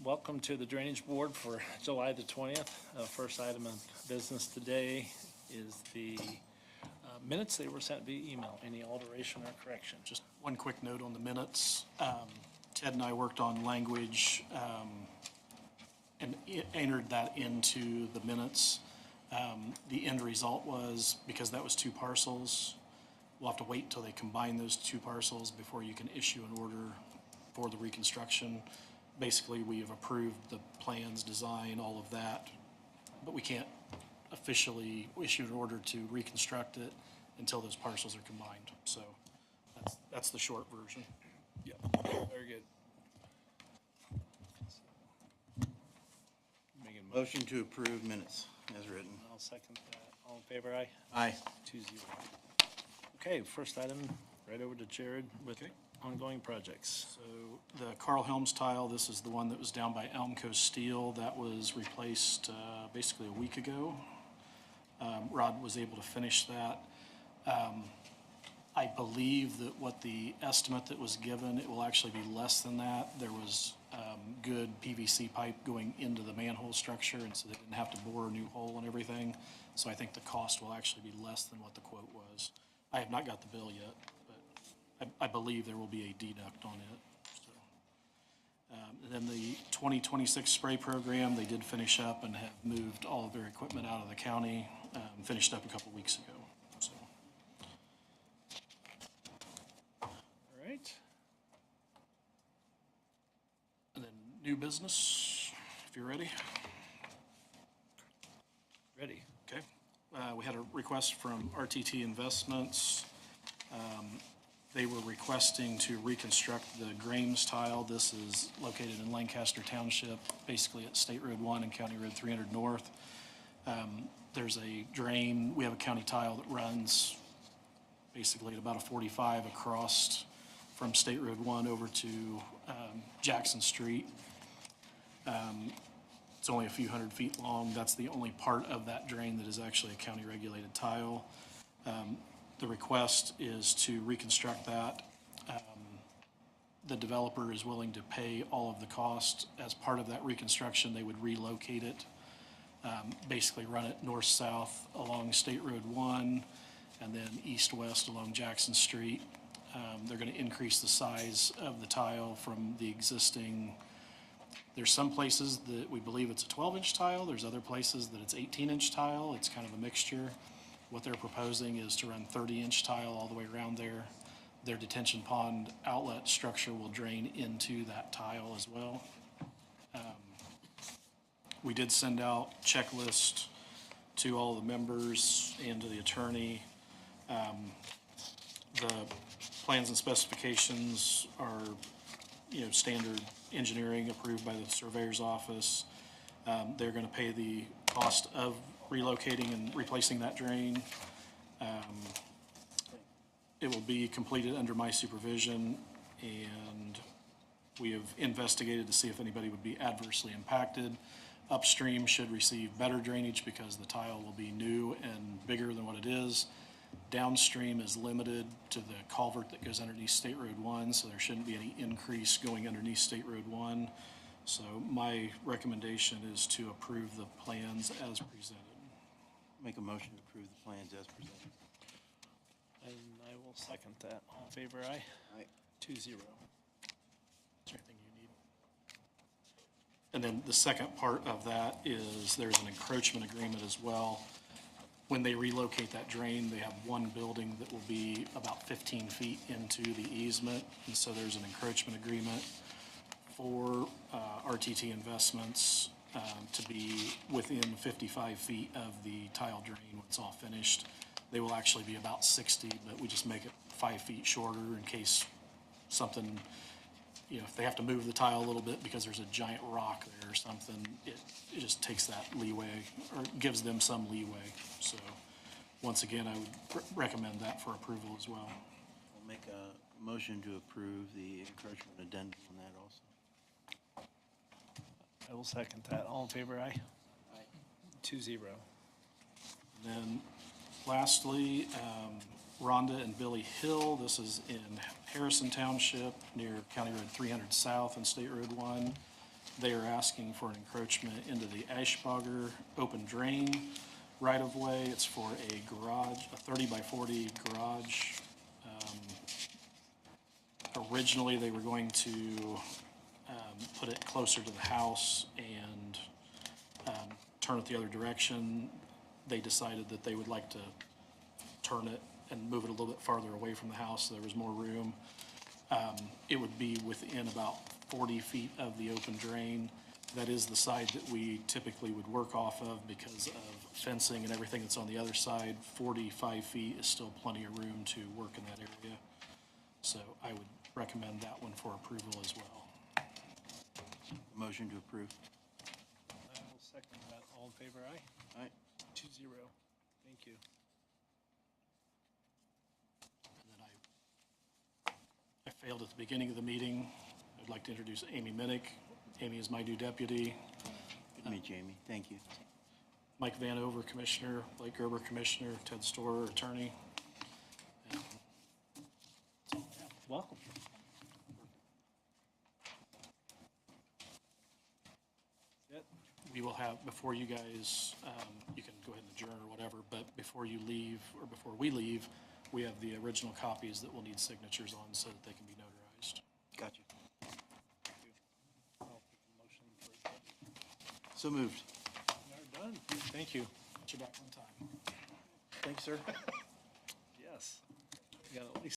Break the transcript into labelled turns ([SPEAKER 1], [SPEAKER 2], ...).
[SPEAKER 1] Welcome to the Drainage Board for July the 20th. First item of business today is the minutes. They were sent via email. Any alteration or correction?
[SPEAKER 2] Just one quick note on the minutes. Ted and I worked on language and entered that into the minutes. The end result was, because that was two parcels, we'll have to wait till they combine those two parcels before you can issue an order for the reconstruction. Basically, we have approved the plans, design, all of that, but we can't officially issue an order to reconstruct it until those parcels are combined. So that's the short version.
[SPEAKER 1] Yeah, very good. Making a
[SPEAKER 3] Motion to approve minutes as written.
[SPEAKER 1] I'll second that. All in favor, aye?
[SPEAKER 3] Aye.
[SPEAKER 1] 2-0. Okay, first item, right over to Jared with ongoing projects.
[SPEAKER 2] So the Carl Helms tile, this is the one that was down by Elm Coast Steel. That was replaced basically a week ago. Rod was able to finish that. I believe that what the estimate that was given, it will actually be less than that. There was good PVC pipe going into the manhole structure, and so they didn't have to bore a new hole and everything. So I think the cost will actually be less than what the quote was. I have not got the bill yet, but I believe there will be a deduct on it. So, and then the 2026 spray program, they did finish up and have moved all of their equipment out of the county, finished up a couple weeks ago. So.
[SPEAKER 1] All right.
[SPEAKER 2] And then new business, if you're ready.
[SPEAKER 1] Ready.
[SPEAKER 2] Okay. We had a request from RTT Investments. They were requesting to reconstruct the Grames tile. This is located in Lancaster Township, basically at State Road 1 and County Road 300 North. There's a drain. We have a county tile that runs basically at about a 45 across from State Road 1 over to Jackson Street. It's only a few hundred feet long. That's the only part of that drain that is actually a county regulated tile. The request is to reconstruct that. The developer is willing to pay all of the cost. As part of that reconstruction, they would relocate it, basically run it north-south along State Road 1 and then east-west along Jackson Street. They're going to increase the size of the tile from the existing. There's some places that we believe it's a 12-inch tile. There's other places that it's 18-inch tile. It's kind of a mixture. What they're proposing is to run 30-inch tile all the way around there. Their detention pond outlet structure will drain into that tile as well. We did send out checklist to all the members and to the attorney. The plans and specifications are, standard engineering approved by the surveyor's office. They're going to pay the cost of relocating and replacing that drain. It will be completed under my supervision, and we have investigated to see if anybody would be adversely impacted. Upstream should receive better drainage because the tile will be new and bigger than what it is. Downstream is limited to the culvert that goes underneath State Road 1, so there shouldn't be any increase going underneath State Road 1. So my recommendation is to approve the plans as presented.
[SPEAKER 3] Make a motion to approve the plans as presented.
[SPEAKER 1] And I will second that. All in favor, aye?
[SPEAKER 3] Aye.
[SPEAKER 1] 2-0. Is there anything you need?
[SPEAKER 2] And then the second part of that is there's an encroachment agreement as well. When they relocate that drain, they have one building that will be about 15 feet into the easement. And so there's an encroachment agreement for RTT Investments to be within 55 feet of the tile drain when it's all finished. They will actually be about 60, but we just make it 5 feet shorter in case something, if they have to move the tile a little bit because there's a giant rock there or something, it just takes that leeway or gives them some leeway. So once again, I would recommend that for approval as well.
[SPEAKER 3] I'll make a motion to approve the encroachment addendum on that also.
[SPEAKER 1] I will second that. All in favor, aye?
[SPEAKER 3] Aye.
[SPEAKER 1] 2-0.
[SPEAKER 2] And then lastly, Rhonda and Billy Hill. This is in Harrison Township near County Road 300 South and State Road 1. They are asking for an encroachment into the Ashbogger open drain right-of-way. It's for a garage, a 30 by 40 garage. Originally, they were going to put it closer to the house and turn it the other direction. They decided that they would like to turn it and move it a little bit farther away from the house so there was more room. It would be within about 40 feet of the open drain. That is the side that we typically would work off of because of fencing and everything that's on the other side. 45 feet is still plenty of room to work in that area. So I would recommend that one for approval as well.
[SPEAKER 3] Motion to approve.
[SPEAKER 1] I will second that. All in favor, aye?
[SPEAKER 3] Aye.
[SPEAKER 1] 2-0. Thank you.
[SPEAKER 2] And then I failed at the beginning of the meeting. I'd like to introduce Amy Minnick. Amy is my new deputy.
[SPEAKER 3] Good to meet you, Amy. Thank you.
[SPEAKER 2] Mike Van Over, Commissioner. Blake Gerber, Commissioner. Ted Storer, Attorney. And that's all I have.
[SPEAKER 1] Welcome. Yep.
[SPEAKER 2] We will have, before you guys, you can go ahead and adjourn or whatever, but before you leave, or before we leave, we have the original copies that we'll need signatures on so that they can be notarized.
[SPEAKER 3] Gotcha.
[SPEAKER 1] I'll take a motion for adjournment.
[SPEAKER 3] So moved.
[SPEAKER 1] We are done. Thank you.
[SPEAKER 2] Put you back on time.
[SPEAKER 3] Thanks, sir.
[SPEAKER 1] Yes. You got at least